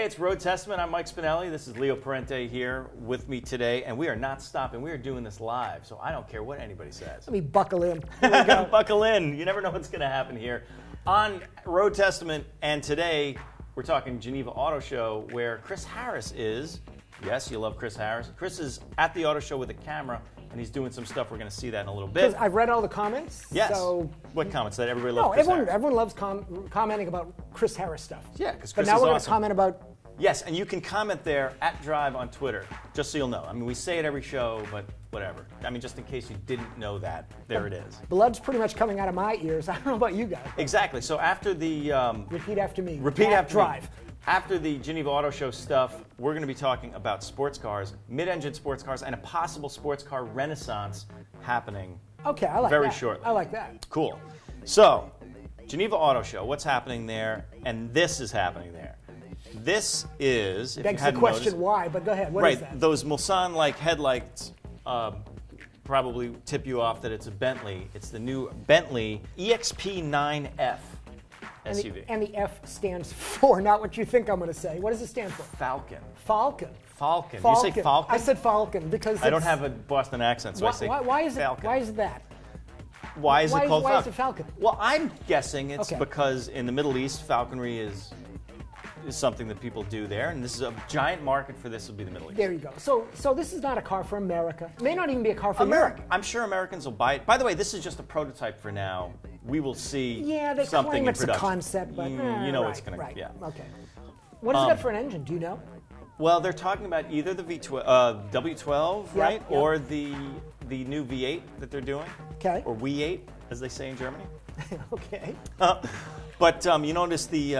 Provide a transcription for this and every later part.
it's Road Testament. I'm Mike Spinelli. This is Leo Parente here with me today, and we are not stopping. We are doing this live, so I don't care what anybody says. Let me buckle in. Here we go. Buckle in. You never know what's going to happen here on Road Testament, and today we're talking Geneva Auto Show, where Chris Harris is. Yes, you love Chris Harris. Chris is at the auto show with a camera, and he's doing some stuff. We're going to see that in a little bit. I've read all the comments. Yes. So what comments? That everybody loves Chris Harris? Everyone loves commenting about Chris Harris stuff. Yeah, because But Chris now is we're going awesome. to comment about... Yes, and you can comment there at Drive on Twitter, just so you'll know. I mean, we say it every show, but whatever. I mean, just in case you didn't know that, there it is. Blood's pretty much coming out of my ears. I don't know about you guys. Exactly. So after the... Repeat after me. Repeat after Drive. me. After the Geneva Auto Show stuff, we're going to be talking about sports cars, mid-engine sports cars, and a possible sports car renaissance happening Okay, I like very that. shortly. I like that. Cool. So, Geneva Auto Show, what's happening there? And this is happening there. This is... if you Begs the hadn't question noticed, why, but go ahead. What is that? right, those Mulsanne-like headlights probably tip you off that it's a Bentley. It's the new Bentley EXP 9F SUV. And the F stands for not what you think I'm going to say. What does it stand for? Falcon. Falcon. Falcon. You say Falcon? I said Falcon because I don't have a Boston accent, so I say why is it? Falcon. Why is that? Why is it called why Falcon? is it Falcon? Well, I'm guessing it's Okay. because in the Middle East, falconry is something that people do there, and this is a giant market for this will be the Middle East. There you go. So this is not a car for America. It may not even be a car for America. Europe. I'm sure Americans will buy it. By the way, this is just a prototype for now. We will see Yeah, they something claim in it's a production. concept, but you know right, it's going right. to, yeah. Okay. What is it got for an engine? Do you know? Well, they're talking about either the W12, Yeah, right, yeah. or the new V8 that they're doing, Okay. or V8, as they say in Germany. Okay. But you notice the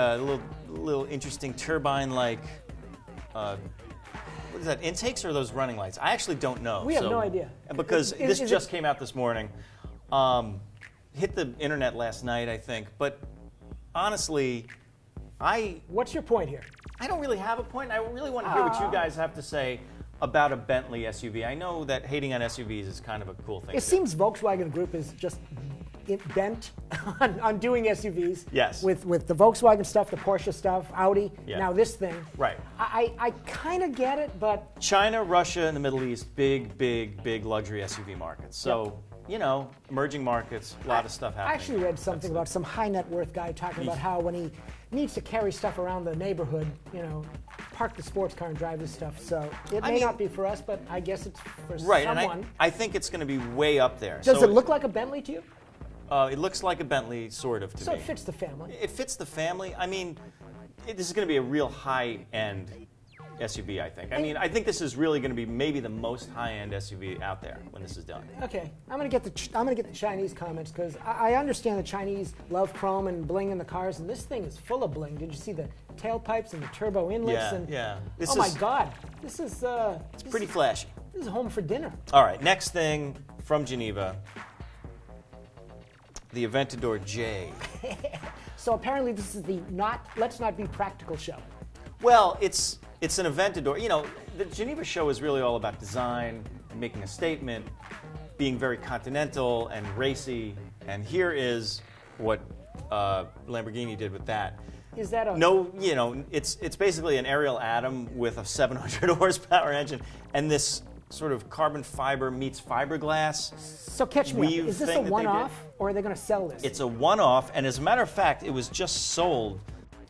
little interesting turbine-like, what is that, intakes or are those running lights? I actually don't know. We have no idea. Because Is this just came out this morning. Hit the internet last night, I think. But honestly, What's your point here? I don't really have a point. I really want to hear what you guys have to say about a Bentley SUV. I know that hating on SUVs is kind of a cool thing. It to do. seems Volkswagen Group is just bent on doing SUVs. Yes. With the Volkswagen stuff, the Porsche stuff, Audi. Yeah. Now this thing. Right. I kind of get it, but China, Russia, and the Middle East, big luxury SUV markets. So, you know, emerging markets, a lot of stuff happening. I actually read something about some high net worth guy talking about how when he needs to carry stuff around the neighborhood, park the sports car and drive this stuff. So it may not be for us, but I guess it's for Right, someone. and I think it's going to be way up there. Does So it look like a Bentley to you? It looks like a Bentley, sort of, to So me. it fits the family. It fits the family. I mean, this is going to be a real high-end SUV, I think. I mean, I think this is really going to be maybe the most high-end SUV out there when this is done. Okay, I'm gonna get the Chinese comments because I understand the Chinese love chrome and bling in the cars, and this thing is full of bling. Did you see the tailpipes and the turbo inlets? Yeah, and yeah. Oh my God, this is It's pretty flashy. This is home for dinner. All right, next thing from Geneva, the Aventador J. So apparently this is the Let's Not Be Practical show. Well, it's an Aventador. You know, the Geneva show is really all about design and making a statement, being very continental and racy. And here is what Lamborghini did with that. Is that a No, you know, it's basically an Ariel Atom with a 700 horsepower engine and this sort of carbon fiber meets fiberglass. So catch me weave up. Is this a thing that they one-off, or are they going to sell this? It's a one-off, and as a matter of fact, it was just sold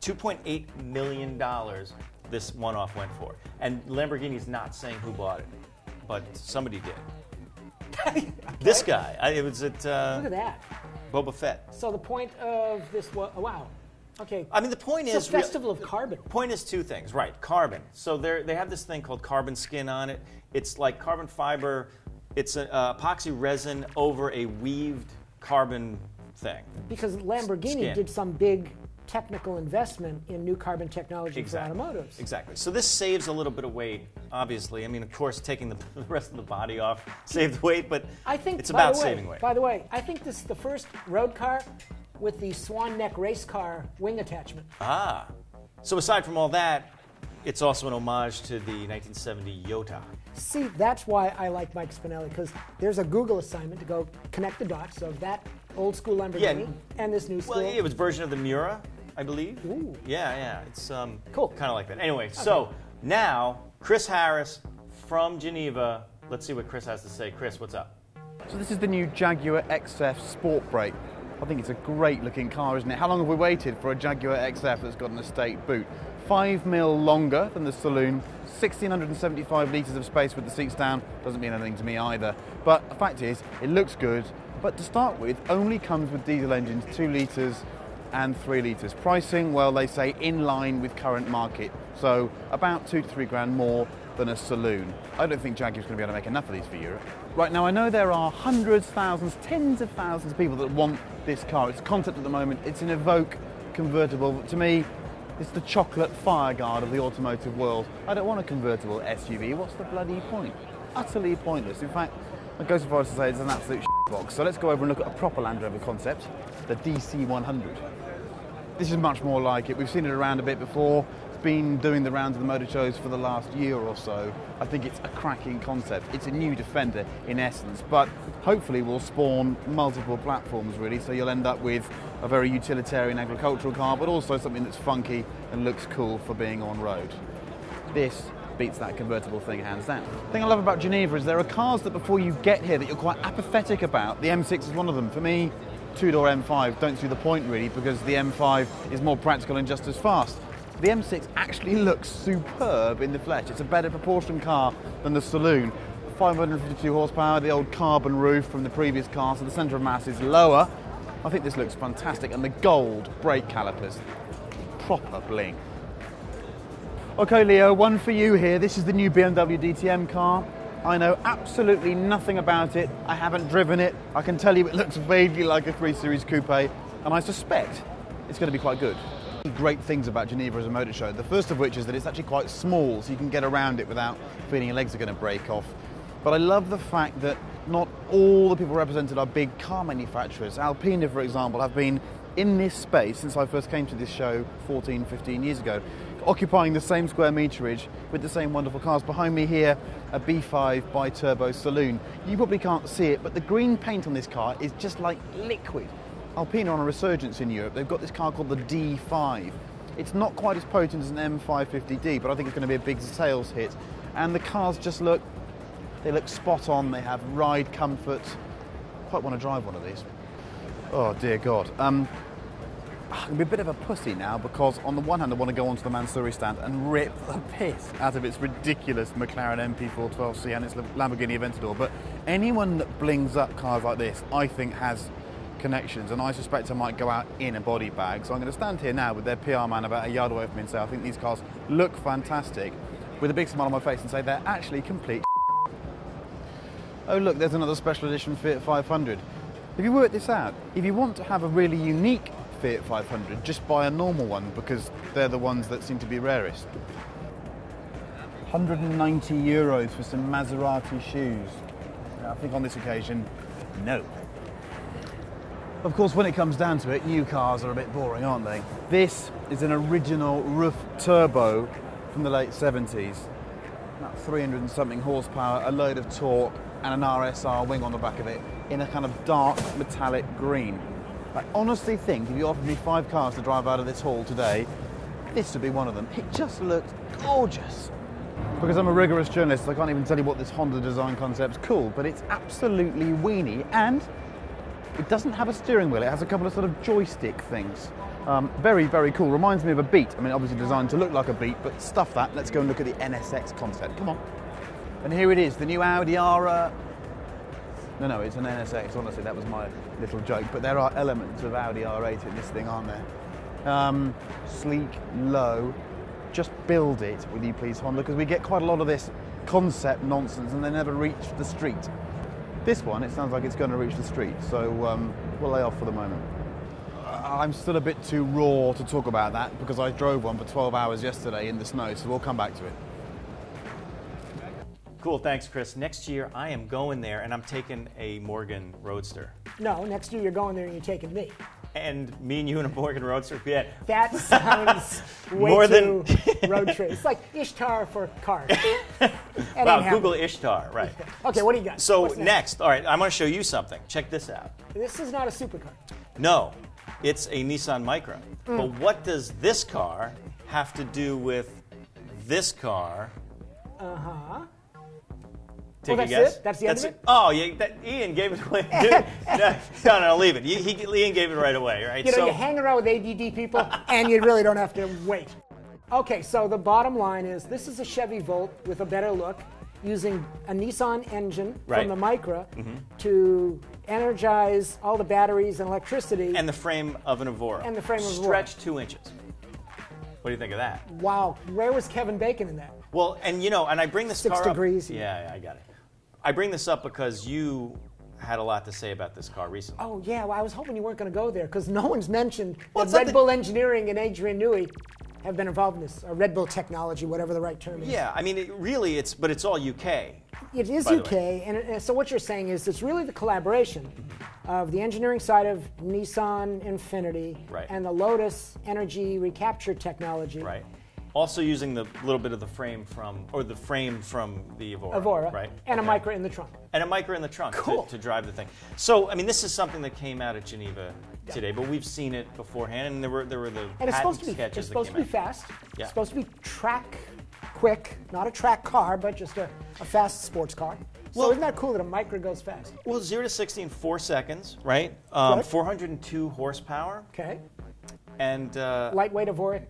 $2.8 million. This one-off went for, and Lamborghini's not saying who bought it, but somebody did. Okay. This guy, it was at Look at that. Boba Fett. So the point of this was wow. Okay. I mean, the point It's is a festival of carbon. Point is two things, right? Carbon. So they have this thing called carbon skin on it. It's like carbon fiber. It's an epoxy resin over a weaved carbon thing. Because Lamborghini Skin. did some big technical investment in new carbon technology Exactly. for automotives. Exactly. So this saves a little bit of weight, obviously. I mean, of course, taking the rest of the body off saved weight, but I think it's by about the way, saving weight. By the way, I think this is the first road car with the swan neck race car wing attachment. Ah. So aside from all that, it's also an homage to the 1970 Iota. See, that's why I like Mike Spinelli, because there's a Google assignment to go connect the dots of that old school Lamborghini and this new school. Well, it was a version of the Miura. I believe. Ooh. Yeah. It's cool. Kind of like that. Anyway, so now Chris Harris from Geneva. Let's see what Chris has to say. Chris, what's up? So this is the new Jaguar XF Sport Brake. I think it's a great looking car, isn't it? How long have we waited for a Jaguar XF that's got an estate boot? 5 mil longer than the saloon, 1,675 litres of space with the seats down. Doesn't mean anything to me either. But the fact is, it looks good. But to start with, only comes with diesel engines, 2 litres and 3 litres. Pricing, well, they say in line with current market. So about 2 to 3 grand more than a saloon. I don't think Jaguar's going to be able to make enough of these for Europe. Right now, I know there are hundreds, thousands, tens of thousands of people that want this car. It's a concept at the moment. It's an Evoque convertible. To me, it's the chocolate fireguard of the automotive world. I don't want a convertible SUV. What's the bloody point? Utterly pointless. In fact, I go so far as to say it's an absolute box. So let's go over and look at a proper Land Rover concept, the DC100. This is much more like it. We've seen it around a bit before. It's been doing the rounds of the motor shows for the last year or so. I think it's a cracking concept. It's a new Defender in essence, but hopefully will spawn multiple platforms really, so you'll end up with a very utilitarian agricultural car, but also something that's funky and looks cool for being on road. This beats that convertible thing hands down. The thing I love about Geneva is there are cars that before you get here that you're quite apathetic about. The M6 is one of them. For me, two-door M5 don't see the point really, because the M5 is more practical and just as fast. The M6 actually looks superb in the flesh. It's a better proportioned car than the saloon. 552 horsepower, the old carbon roof from the previous car, so the centre of mass is lower. I think this looks fantastic, and the gold brake calipers, proper bling. Okay, Leo, one for you here. This is the new BMW DTM car. I know absolutely nothing about it. I haven't driven it. I can tell you it looks vaguely like a 3 Series coupe, and I suspect it's going to be quite good. Great things about Geneva as a motor show. The first of which is that it's actually quite small, so you can get around it without feeling your legs are going to break off. But I love the fact that not all the people represented are big car manufacturers. Alpina, for example, have been in this space since I first came to this show 14, 15 years ago, occupying the same square meterage with the same wonderful cars. Behind me here, a B5 bi-turbo saloon. You probably can't see it, but the green paint on this car is just like liquid. Alpina are on a resurgence in Europe. They've got this car called the D5. It's not quite as potent as an M550D, but I think it's going to be a big sales hit. And the cars just look, they look spot on. They have ride comfort. Quite want to drive one of these. Oh dear God. I'm going to be a bit of a pussy now, because on the one hand I want to go onto the Mansouri stand and rip the piss out of its ridiculous McLaren MP412C and its Lamborghini Aventador, but anyone that blings up cars like this I think has connections, and I suspect I might go out in a body bag. So I'm going to stand here now with their PR man about a yard away from me and say I think these cars look fantastic, with a big smile on my face, and say they're actually complete. Oh look, there's another special edition Fiat 500. If you work this out, if you want to have a really unique Fiat 500, just buy a normal one, because they're the ones that seem to be rarest. 190 euros for some Maserati shoes. I think on this occasion, no. Of course, when it comes down to it, new cars are a bit boring, aren't they? This is an original roof turbo from the late 70s. About 300 and something horsepower, a load of torque, and an RSR wing on the back of it in a kind of dark metallic green. I honestly think if you offered me 5 cars to drive out of this hall today, this would be one of them. It just looked gorgeous. Because I'm a rigorous journalist, I can't even tell you what this Honda design concept's called, but it's absolutely weenie, and it doesn't have a steering wheel. It has a couple of sort of joystick things. Very, very cool. Reminds me of a Beat. I mean, obviously designed to look like a Beat, but stuff that. Let's go and look at the NSX concept. Come on. And here it is, the new Audi R... No, it's an NSX. Honestly, that was my little joke. But there are elements of Audi R8 in this thing, aren't there? Sleek, low. Just build it, will you please, Honda? Because we get quite a lot of this concept nonsense, and they never reach the street. This one, it sounds like it's going to reach the street, so we'll lay off for the moment. I'm still a bit too raw to talk about that, because I drove one for 12 hours yesterday in the snow, so we'll come back to it. Cool, thanks, Chris. Next year, I am going there, and I'm taking a Morgan Roadster. No, next year you're going there and you're taking me. And me and you in a Morgan Roadster? Yeah. That sounds way More too than road trip. It's like Ishtar for cars. Wow, Google Ishtar, right. Okay, what do you got? So next, all right, I'm going to show you something. Check this out. This is not a supercar. No, It's a Nissan Micra. But what does this car have to do with this car? Uh-huh. Take that's a guess. it? That's the end of it? Oh, yeah, Ian gave it away. No, leave it. Ian gave it right away, right? You know, you hang around with ADD people, and you really don't have to wait. Okay, so the bottom line is this is a Chevy Volt with a better look, using a Nissan engine from the Micra to energize all the batteries and electricity. And the frame of an Evora. And the frame of an Evora. Stretched 2 inches. What do you think of that? Wow, where was Kevin Bacon in that? Well, and and I bring this 6 car degrees. up. Yeah, I got it. I bring this up because you had a lot to say about this car recently. Oh, yeah, well, I was hoping you weren't going to go there, because no one's mentioned that it's Red Bull Engineering and Adrian Newey have been involved in this, or Red Bull Technology, whatever the right term is. Yeah, I mean, but it's all UK. It is UK, and so what you're saying is it's really the collaboration of the engineering side of Nissan Infiniti and the Lotus energy recapture technology. Right. Also using the little bit of the frame from the Evora. Evora. Right. And a Micra in the trunk. And a Micra in the trunk Cool. to drive the thing. So, I mean, this is something that came out at Geneva today, but we've seen it beforehand, and there were the and it's supposed to be sketches it's supposed to be fast. Yeah. It's supposed to be track quick, not a track car, but just a fast sports car. So isn't that cool that a Micra goes fast? Well, 0 to 60 in 4 seconds, right? 402 horsepower. Okay. And lightweight Evora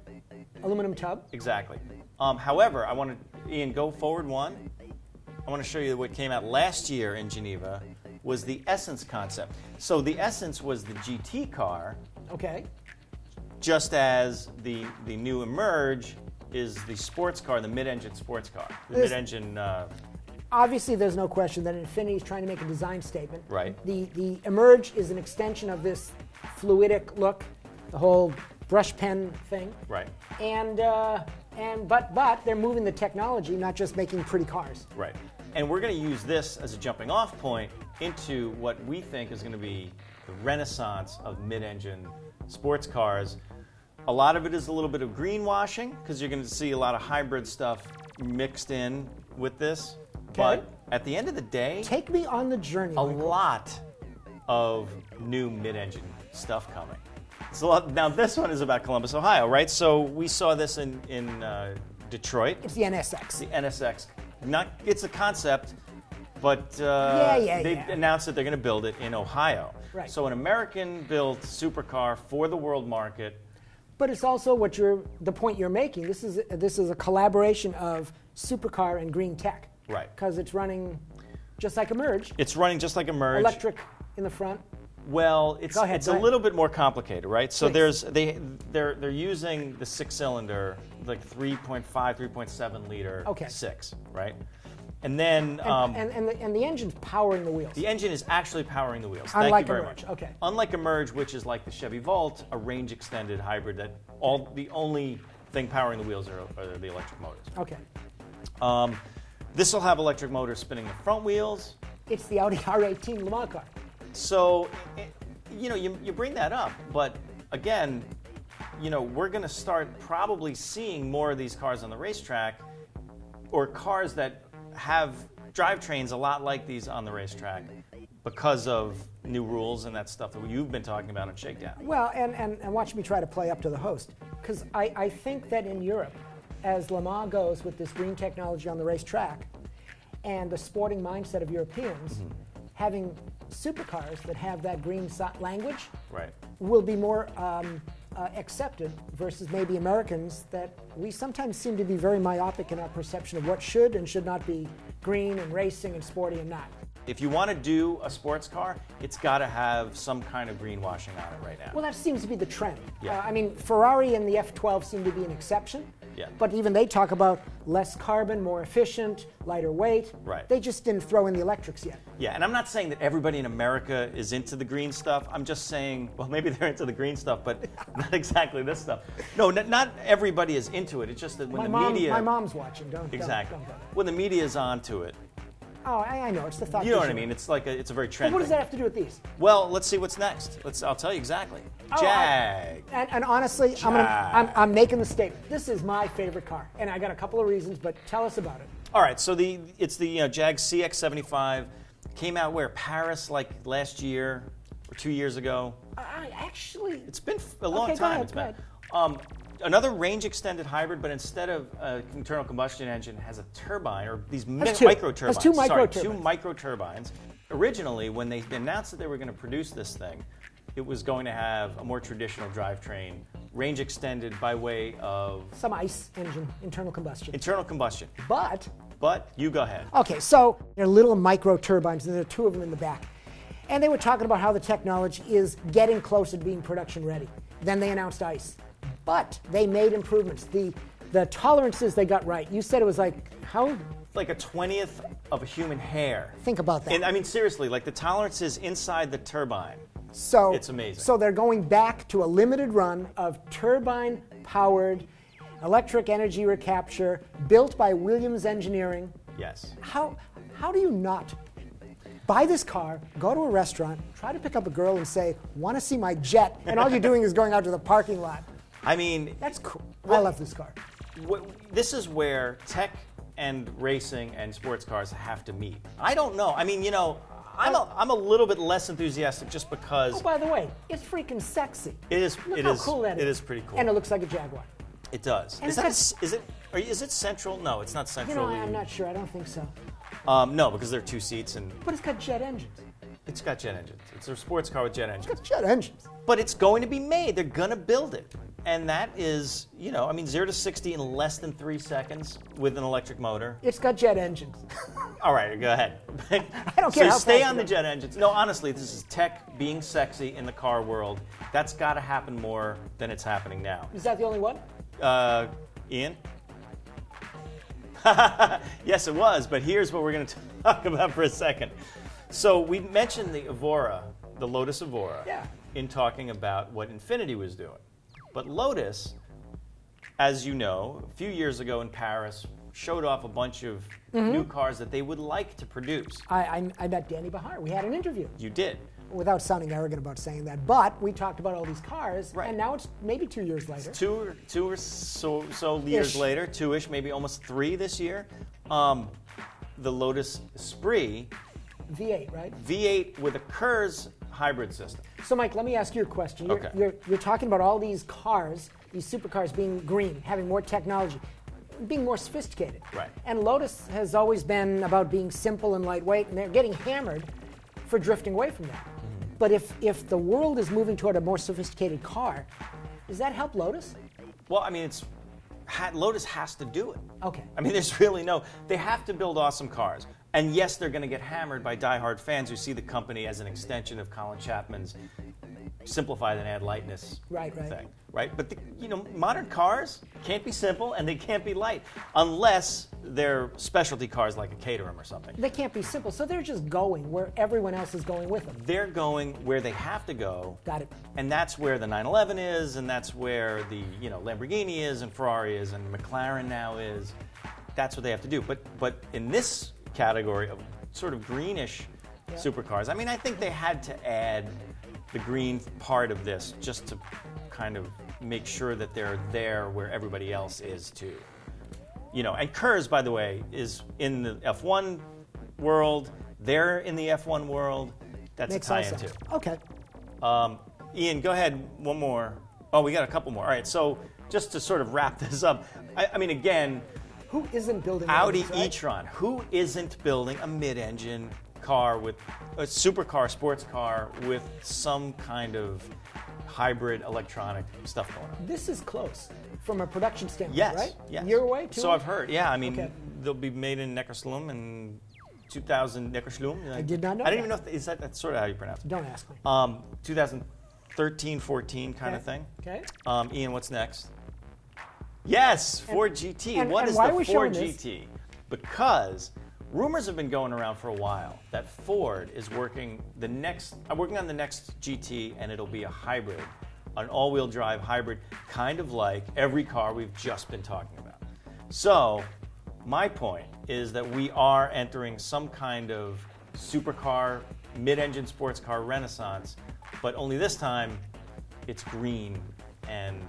aluminum tub. Exactly. However, Ian, go forward one. I want to show you what came out last year in Geneva was the Essence concept. So the Essence was the GT car. Okay. Just as the new Emerge is the sports car, the mid-engine sports car. The mid-engine... Obviously, there's no question that Infiniti is trying to make a design statement. Right. The Emerge is an extension of this fluidic look, the whole brush pen thing. Right. But they're moving the technology, not just making pretty cars. Right. And we're going to use this as a jumping off point into what we think is going to be the renaissance of mid-engine sports cars. A lot of it is a little bit of greenwashing because you're going to see a lot of hybrid stuff mixed in with this. Okay. But at the end of the day, take me on the journey. A lot of new mid-engine stuff coming. So now this one is about Columbus, Ohio, right? So we saw this in Detroit. It's the NSX. The NSX. It's a concept, but they announced that they're going to build it in Ohio. Right. So an American-built supercar for the world market. But it's also the point you're making. This is a collaboration of supercar and green tech. Right. Because it's running just like Emerge. It's running just like Emerge. Electric in the front. Well, it's a little bit more complicated, right? So Please. they're using the 6-cylinder, like 3.5, 3.7 liter 6, right? And then and the engine's powering the wheels. The engine is actually powering the wheels. Unlike Thank you very Emerge. much. Okay. Unlike Emerge, which is like the Chevy Volt, a range extended hybrid that the only thing powering the wheels are the electric motors. Okay. This will have electric motors spinning the front wheels. It's the Audi R18 Le Mans car. So, you bring that up, but again, we're going to start probably seeing more of these cars on the racetrack, or cars that have drivetrains a lot like these on the racetrack because of new rules and that stuff that you've been talking about on Shakedown. Well, and watch me try to play up to the host, because I think that in Europe, as Le Mans goes with this green technology on the racetrack and the sporting mindset of Europeans, having supercars that have that green language will be more accepted versus maybe Americans that we sometimes seem to be very myopic in our perception of what should and should not be green and racing and sporty and not. If you want to do a sports car, it's got to have some kind of greenwashing on it right now. Well, that seems to be the trend. Yeah. I mean, Ferrari and the F12 seem to be an exception. Yeah. But even they talk about less carbon, more efficient, lighter weight. Right. They just didn't throw in the electrics yet. Yeah, and I'm not saying that everybody in America is into the green stuff. I'm just saying, well, maybe they're into the green stuff, but not exactly this stuff. No, not everybody is into it. It's just that when media... My mom's watching. Don't when the media is onto it. Oh, I know. It's the thought. You know what I mean? It's like it's a very trend. But what does that have to do with these? Well, let's see what's next. I'll tell you exactly. Jag. And honestly, I'm making the statement. This is my favorite car, and I got a couple of reasons, but tell us about it. All right. So it's the Jag CX-75. Came out where? Paris, like last year. or 2 years ago. Actually, It's been a long Okay, go time. ahead, It's go been. Another range-extended hybrid, but instead of an internal combustion engine, has a turbine, or these Has two. micro turbines. Has two micro Two turbines. micro turbines. Originally, when they announced that they were going to produce this thing, it was going to have a more traditional drivetrain, range extended by way of some ICE engine, internal combustion. internal combustion. But You go ahead. okay, so they're little micro turbines, and there are two of them in the back. And they were talking about how the technology is getting closer to being production ready. Then they announced ICE. But they made improvements. The tolerances they got right. You said it was like, how? Like a 20th of a human hair. Think about that. And I mean, seriously, like the tolerances inside the turbine. So It's amazing. So they're going back to a limited run of turbine-powered electric energy recapture built by Williams Engineering. Yes. How do you not buy this car, go to a restaurant, try to pick up a girl and say, want to see my jet, and all you're doing is going out to the parking lot? I mean, That's cool. I love this car. this is where tech and racing and sports cars have to meet. I don't know. I mean, I'm a little bit less enthusiastic just because Oh, by the way, it's freaking sexy. it is. Look it how is. cool that is. It is pretty cool. And it looks like a Jaguar. It does. And Is it central? No, it's not You central. know, I'm not sure. I don't think so. No, because there are 2 seats and But it's got jet engines. it's got jet engines. It's a sports car with jet engines. It's got jet engines. But it's going to be made. They're going to build it. And that is, 0 to 60 in less than 3 seconds with an electric motor. It's got jet engines. All right, go ahead. I don't care So how stay fast on you the go. jet engines. No, honestly, this is tech being sexy in the car world. That's got to happen more than it's happening now. Is that the only one? Ian? Yes, it was, but here's what we're going to talk about for a second. So we mentioned the Evora, the Lotus Evora, Yeah. in talking about what Infiniti was doing. But Lotus, as you know, a few years ago in Paris, showed off a bunch of new cars that they would like to produce. I met Danny Bahar. We had an interview. You did. Without sounding arrogant about saying that, but we talked about all these cars, Right. and now it's maybe 2 years later. Two or so years Ish. later, 2-ish, maybe almost 3 this year. The Lotus Esprit V8, right? V8 with a KERS hybrid system. So, Mike, let me ask you a question. Okay. You're talking about all these cars, these supercars being green, having more technology, being more sophisticated. Right. And Lotus has always been about being simple and lightweight, and they're getting hammered for drifting away from that. Mm-hmm. But if the world is moving toward a more sophisticated car, does that help Lotus? Well, I mean, Lotus has to do it. Okay. I mean, there's really they have to build awesome cars. And yes, they're going to get hammered by diehard fans who see the company as an extension of Colin Chapman's simplify then add lightness Right. thing. Right? But, modern cars can't be simple and they can't be light unless they're specialty cars like a Caterham or something. They can't be simple, so they're just going where everyone else is going with them. They're going where they have to go. Got it. And that's where the 911 is, and that's where the Lamborghini is, and Ferrari is, and McLaren now is. That's what they have to do. But in this category of sort of greenish supercars, I mean, I think they had to add the green part of this just to kind of make sure that they're there where everybody else is too. And KERS, by the way, is in the F1 world. They're in the F1 world. That's Makes a all tie-in sense. too. Okay. Ian, go ahead. One more. Oh, we got a couple more. All right. So just to sort of wrap this up, I mean, again, Who isn't building Audi Lotus, right? e-tron. Who isn't building a mid-engine car with a supercar, sports car with some kind of hybrid electronic stuff going on? This is close from a production standpoint, Yes. right? Yes. Year away, 2 So I've heard. Yeah. I mean, Okay. they'll be made in Neckarsulm in 2000. Neckarsulm. I did not know I didn't that. even know if that's sort of how you pronounce it. Don't ask me. 2013, 14 kind of thing. Okay. Ian, what's next? Yes, Ford GT. and- What and is why are the we Ford showing this? GT? Because rumors have been going around for a while that Ford is working on the next GT, and it'll be a hybrid, an all-wheel drive hybrid, kind of like every car we've just been talking about. So, my point is that we are entering some kind of supercar, mid-engine sports car renaissance, but only this time it's green and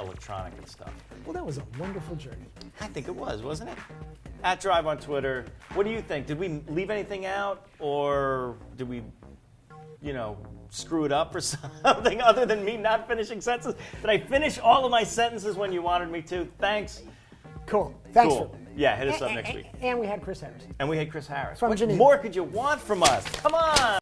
electronic and stuff. Well, that was a wonderful journey. I think it was, wasn't it? At Drive on Twitter. What do you think? Did we leave anything out, or did we screw it up or something other than me not finishing sentences? Did I finish all of my sentences when you wanted me to? Thanks. Cool. Thanks. Cool. Yeah, hit us up next week. And we had Chris Harris. And we had Chris Harris. From What Geneva. more could you want from us? Come on.